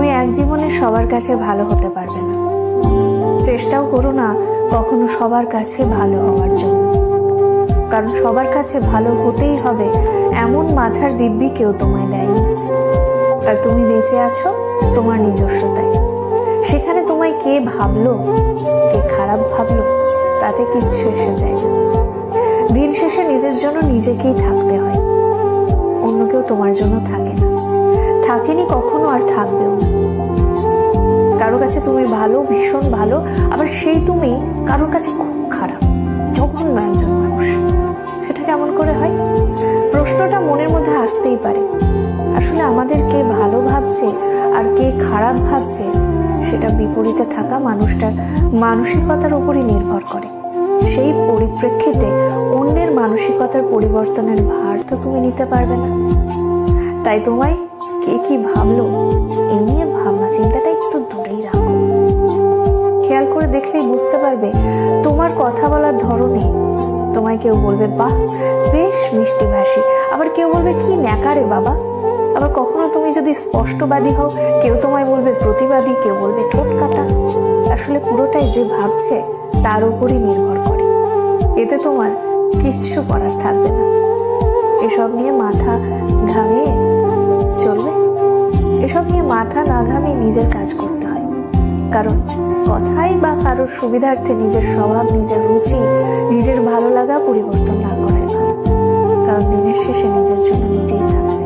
তুমি এক জীবনে সবার কাছে ভালো হতে পারবে না, চেষ্টাও করো না কখনো সবার কাছে ভালো হওয়ার জন্য, কারণ সবার কাছে ভালো হতেই হবে এমন মাথার দিব্যি কেউ তোমায় দেয়নি। আর তুমি বেঁচে আছো তোমার নিজস্বতায়। সেখানে তোমায় কে ভাবলো, কে খারাপ ভাবলো, তাতে কিচ্ছু এসে যায় না। দিন শেষে নিজের জন্য নিজেকেই থাকতে হয়, অন্য কেউ তোমার জন্য থাকে না, থাকেনি কখনো, আর থাকবেও না। কারোর কাছে তুমি ভালো, ভীষণ ভালো, আবার সেই তুমি কারোর কাছে খুব খারাপ, জঘন্য একজন মানুষ। সেটা কেমন করে হয়? প্রশ্নটা মনের মধ্যে আসতেই পারে। আসলে আমাদের কে ভালো ভাবছে আর কে খারাপ ভাবছে সেটা বিপরীতে থাকা মানুষটার মানসিকতার উপরই নির্ভর করে। সেই পরিপ্রেক্ষিতে অন্যের মানসিকতার পরিবর্তনের ভার তো তুমি নিতে পারবে না। তাই তোমায় কে কি ভাবলো এই নিয়ে ভাবনা চিন্তাটা একটু দূরেই রাখো। খেয়াল করে দেখলেই বুঝতে পারবে তোমার কথা বলার ধরনে তোমায় কেউ বলবে বাহ বেশ মিষ্টি ভাষী, আবার কেউ বলবে কি ন্যাকারে বাবা। আবার কখনো তুমি যদি স্পষ্টবাদী হও, কেউ তোমায় বলবে প্রতিবাদী, কেউ বলবে ঠোঁট কাটা। আসলে পুরোটাই যে ভাবছে তার উপরই নির্ভর করে। এতে তোমার কিচ্ছু করার থাকবে না। এসব নিয়ে মাথা ঘামিয়ে চলবে? এসব নিয়ে মাথা না ঘামিয়ে নিজের কাজ করতে হয়। কারণ কথাই বা কারোর সুবিধার্থে নিজের স্বভাব, নিজের রুচি, নিজের ভালো লাগা পরিবর্তন না করাই ভালো। কারণ দিনের শেষে নিজের জন্য নিজেই থাকবে।